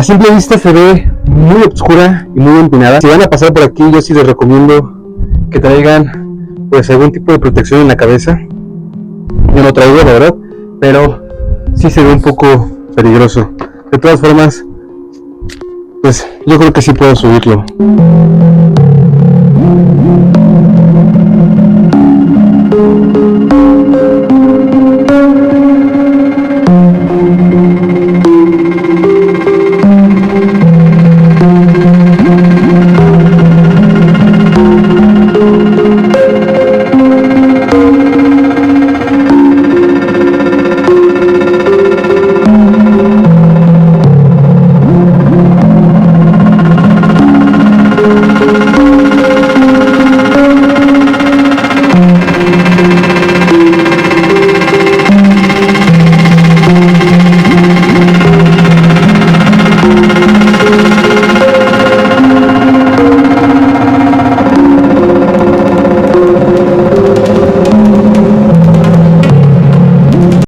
A simple vista se ve muy oscura y muy empinada. Si van a pasar por aquí, yo sí les recomiendo que traigan pues algún tipo de protección en la cabeza. Yo no traigo, la verdad, pero sí se ve un poco peligroso. De todas formas, pues yo creo que sí puedo subirlo.